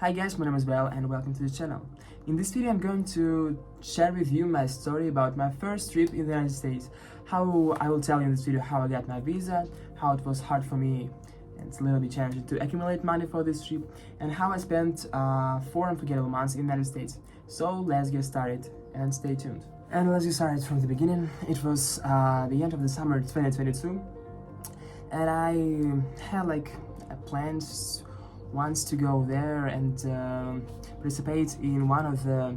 Hi guys, my name is Belle and welcome to the channel. In this video I'm going to share with you my story about my first trip in the United States. I will tell you in this video how I got my visa, how it was hard for me and it's a little bit challenging to accumulate money for this trip, and how I spent 4 unforgettable months in the United States. So let's get started and stay tuned. And let's get started from the beginning. It was the end of the summer 2022 and I had plans once to go there and participate in one of the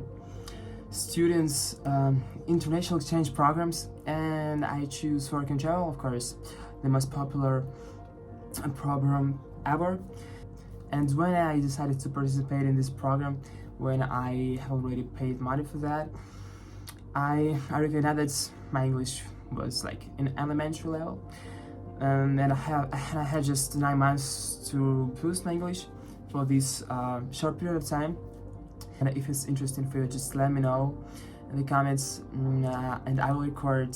students' international exchange programs, and I choose Work and Travel, of course, the most popular program ever. And when I decided to participate in this program, when I already paid money for that, I recognized that my English was like in elementary level. And I had just 9 months to boost my English for this short period of time. And if it's interesting for you, just let me know in the comments, and I will record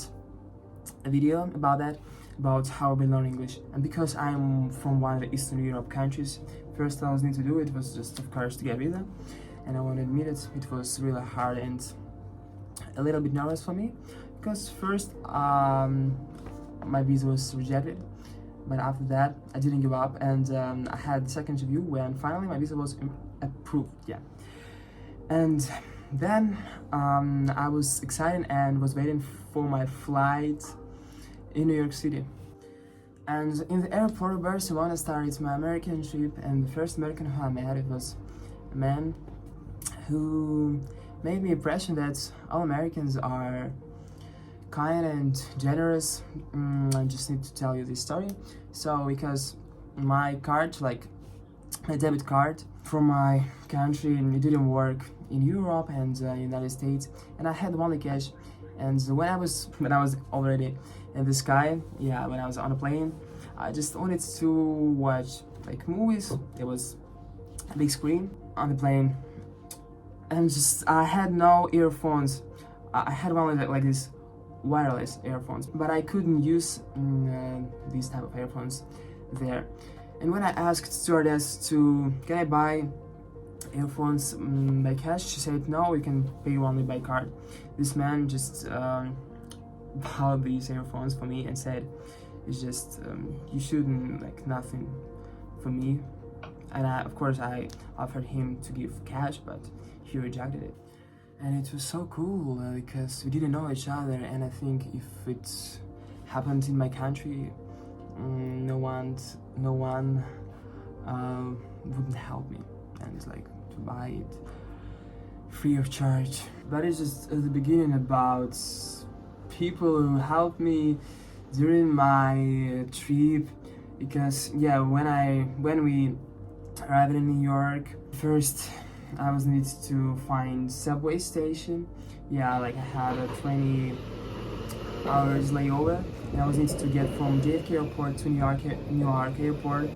a video about that, about how we learn English. And because I'm from one of the Eastern Europe countries, first I was need to do it was just, of course, to get visa. And I want to admit it was really hard and a little bit nervous for me, because first my visa was rejected, but after that I didn't give up, and I had the second interview when finally my visa was approved. Yeah, and then I was excited and was waiting for my flight in New York City. And in the airport of Barcelona started my American trip, and the first American who I met, it was a man who made me impression that all Americans are kind and generous. I just need to tell you this story. So because my card, like my debit card from my country, it didn't work in Europe and United States, and I had only cash. And when I was already in the sky, yeah, when I was on a plane, I just wanted to watch like movies. There was a big screen on the plane, and just I had no earphones. I had only like this wireless earphones, but I couldn't use these type of earphones there. And when I asked stewardess can I buy earphones by cash, she said no, you can pay only by card. This man just bought these earphones for me and said it's just you shouldn't, like, nothing for me. And of course I offered him to give cash, but he rejected it. And it was so cool because we didn't know each other, and I think if it happened in my country, no one wouldn't help me and like to buy it free of charge. But it's just at the beginning about people who helped me during my trip, because yeah, when we arrived in New York, first I was needed to find subway station. Yeah, like I had a 20 hours layover, and I was needed to get from JFK airport to New York airport.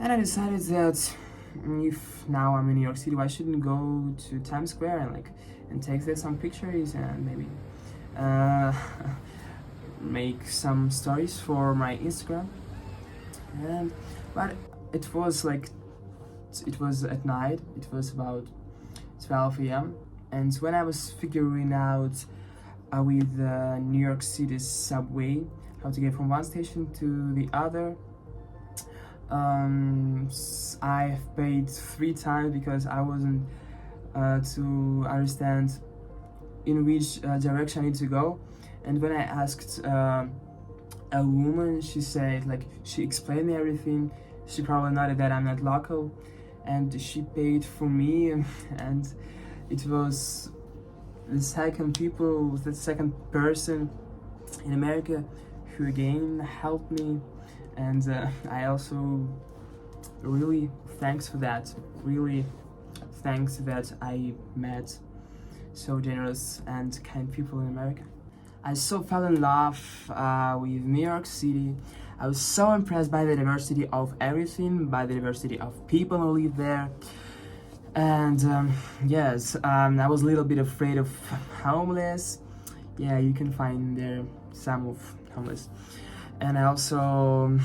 And I decided that if now I'm in New York City, why shouldn't go to Times Square and take there some pictures and maybe make some stories for my Instagram. But it was at night, it was about 12 a.m. And when I was figuring out with the New York City subway how to get from one station to the other, I paid 3 times because I wasn't to understand in which direction I need to go. And when I asked a woman, she said, like, she explained me everything. She probably noted that I'm not local, and she paid for me, and it was the second person in America who again helped me, and I also really thanks for that. Really thanks that I met so generous and kind people in America. I so fell in love with New York City. I was so impressed by the diversity of everything, by the diversity of people who live there. And yes, I was a little bit afraid of homeless. Yeah, you can find there some of homeless. And also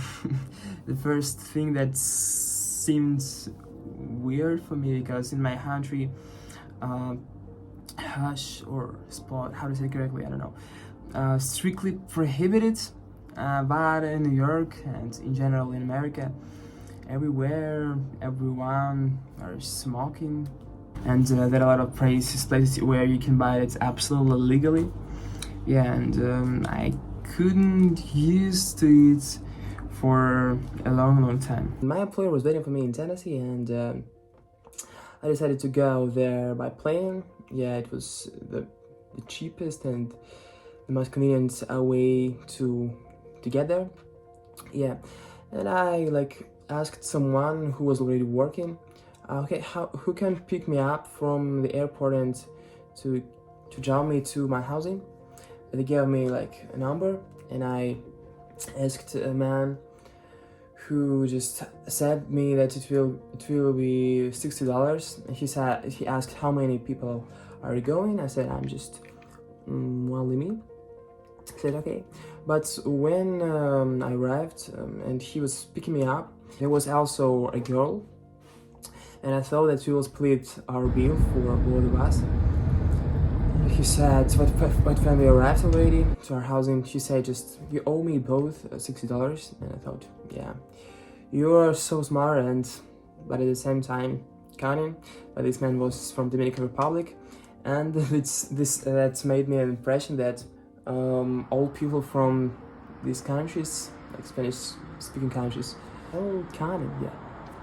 the first thing that seemed weird for me because in my country, hash or spot, how to say it correctly, I don't know, strictly prohibited, but in New York and in general in America, everywhere, everyone are smoking, and there are a lot of places where you can buy it absolutely legally. Yeah, and I couldn't used to it for a long time. My employer was waiting for me in Tennessee, and I decided to go there by plane. Yeah, it was the cheapest and the most convenient way to get there. Yeah, and I asked someone who was already working, okay, who can pick me up from the airport and to drive me to my housing. They gave me a number, and I asked a man who just said me that it will be $60. And he asked how many people are going. I said I'm just only me. I said okay, but when I arrived and he was picking me up, there was also a girl, and I thought that we will split our bill for both of us. He said, but when we arrived already to our housing, she said, just, you owe me both $60. And I thought, yeah, you are so smart, but at the same time cunning. But this man was from Dominican Republic, and that made me an impression that all people from these countries, like Spanish-speaking countries, are cunning, yeah.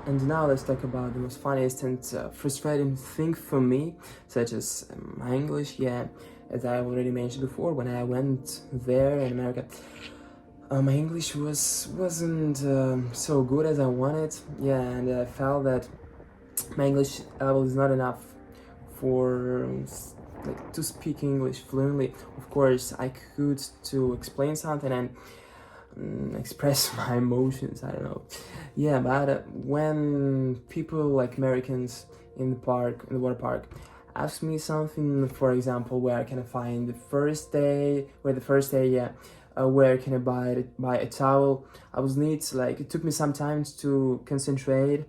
And now let's talk about the most funniest and frustrating thing for me, such as my English. Yeah, as I already mentioned before, when I went there in America, my English wasn't so good as I wanted. Yeah, and I felt that my English level is not enough for to speak English fluently. Of course, I could to explain something and express my emotions, I don't know. Yeah, but when people like Americans in the water park, ask me something, for example, where can I find the first day, yeah, where can I buy a towel, I was it took me some time to concentrate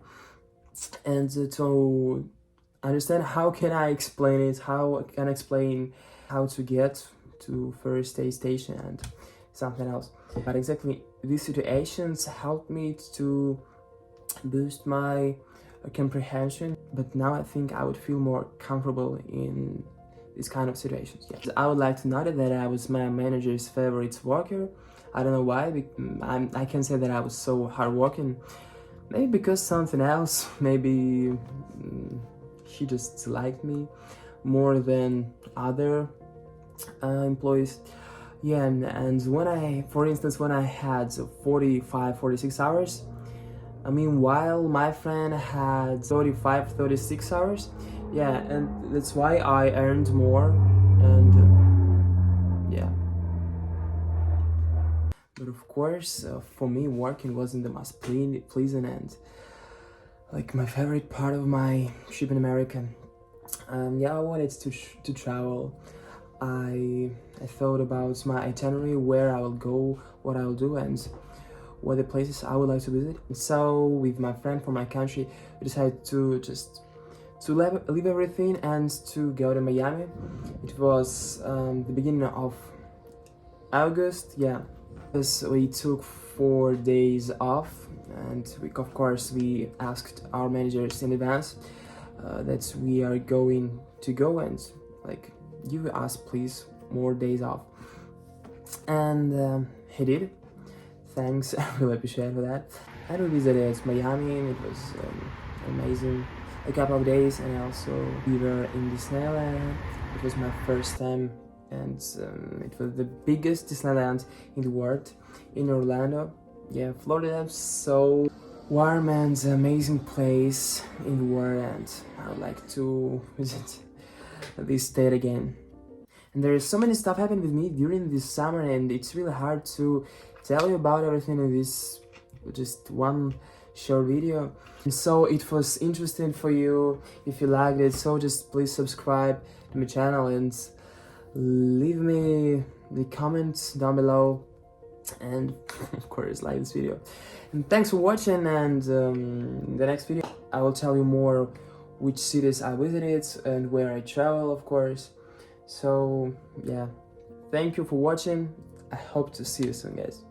and to understand how can I explain it, how can I explain how to get to first day station and something else. But exactly these situations helped me to boost my comprehension. But now I think I would feel more comfortable in these kind of situations. Yeah. I would like to note that I was my manager's favorite worker. I don't know why. I can say that I was so hardworking. Maybe because something else. Maybe she just liked me more than other employees. Yeah, and for instance, when I had 46 hours, meanwhile my friend had 36 hours. Yeah, and that's why I earned more, and yeah. But of course, for me, working wasn't the most pleasant and my favorite part of my trip in America. Yeah, I wanted to travel. I thought about my itinerary, where I will go, what I will do, and what the places I would like to visit. So with my friend from my country, we decided to leave everything and to go to Miami. It was the beginning of August, yeah. So we took 4 days off, and of course we asked our managers in advance that we are going to go and give us please more days off, and he did. Thanks, I really appreciate for that. And we visited Miami, and it was amazing. A couple of days, and also we were in Disneyland. It was my first time, and it was the biggest Disneyland in the world, in Orlando. Yeah, Florida, so warm and amazing place in the world, and I would like to visit this state again. And there is so many stuff happened with me during this summer, and it's really hard to tell you about everything in this just one short video. And so it was interesting for you. If you liked it, so just please subscribe to my channel and leave me the comments down below and of course like this video. And thanks for watching, and in the next video I will tell you more which cities I visited and where I travel, of course. So yeah, thank you for watching. I hope to see you soon, guys.